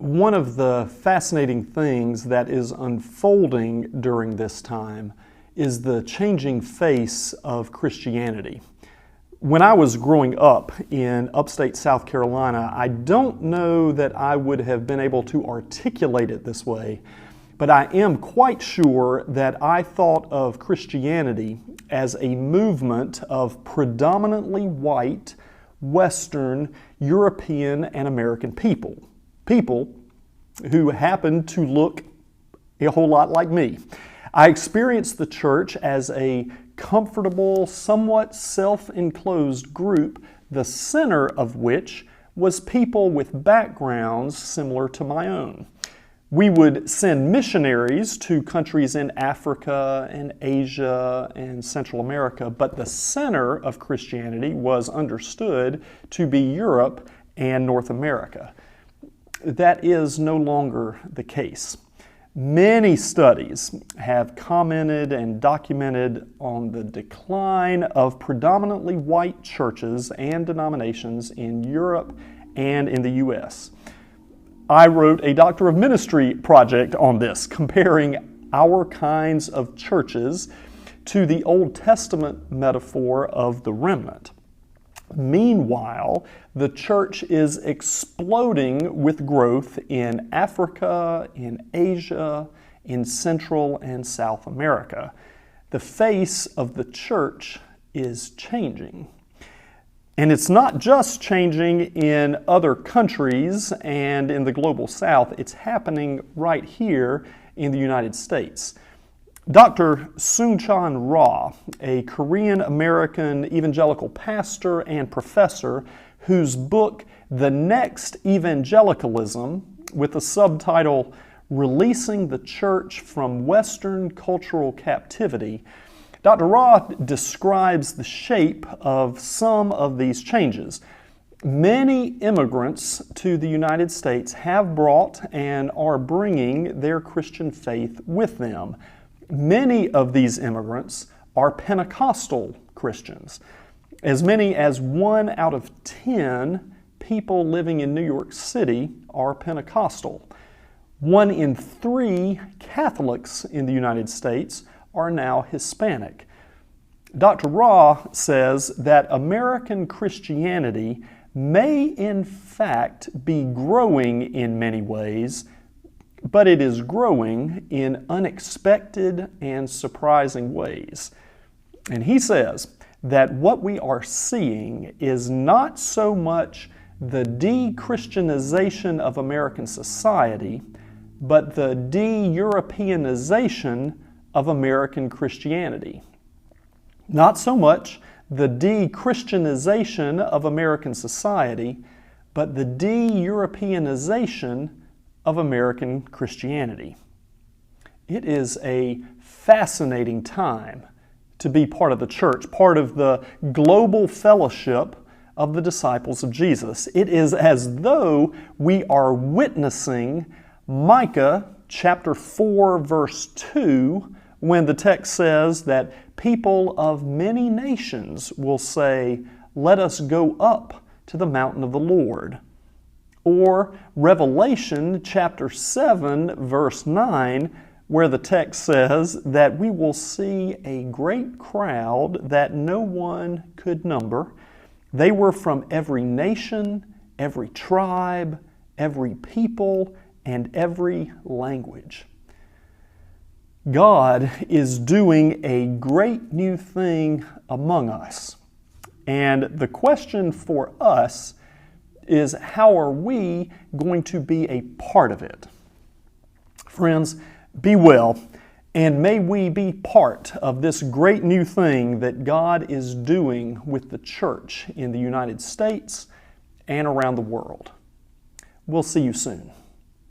One of the fascinating things that is unfolding during this time is the changing face of Christianity. When I was growing up in upstate South Carolina, I don't know that I would have been able to articulate it this way, but I am quite sure that I thought of Christianity as a movement of predominantly white, Western, European, and American people who happened to look a whole lot like me. I experienced the church as a comfortable, somewhat self-enclosed group, the center of which was people with backgrounds similar to my own. We would send missionaries to countries in Africa and Asia and Central America, but the center of Christianity was understood to be Europe and North America. That is no longer the case. Many studies have commented and documented on the decline of predominantly white churches and denominations in Europe and in the U.S. I wrote a Doctor of Ministry project on this, comparing our kinds of churches to the Old Testament metaphor of the remnant. Meanwhile, the church is exploding with growth in Africa, in Asia, in Central and South America. The face of the church is changing. And it's not just changing in other countries and in the global South, it's happening right here in the United States. Dr. Soong-Chan Rah, a Korean-American evangelical pastor and professor whose book, The Next Evangelicalism, with the subtitle Releasing the Church from Western Cultural Captivity, Dr. Rah describes the shape of some of these changes. Many immigrants to the United States have brought and are bringing their Christian faith with them. Many of these immigrants are Pentecostal Christians. As many as 1 out of 10 people living in New York City are Pentecostal. 1 in 3 Catholics in the United States are now Hispanic. Dr. Rah says that American Christianity may in fact be growing in many ways, but it is growing in unexpected and surprising ways. And he says that what we are seeing is not so much the de-Christianization of American society, but the de-Europeanization of American Christianity. Not so much the de-Christianization of American society, but the de-Europeanization of American Christianity. It is a fascinating time to be part of the church, part of the global fellowship of the disciples of Jesus. It is as though we are witnessing Micah chapter 4, verse 2, when the text says that people of many nations will say, "Let us go up to the mountain of the Lord." Or Revelation chapter 7, verse 9, where the text says that we will see a great crowd that no one could number. They were from every nation, every tribe, every people, and every language. God is doing a great new thing among us. And the question for us is, how are we going to be a part of it? Friends, be well, and may we be part of this great new thing that God is doing with the church in the United States and around the world. We'll see you soon.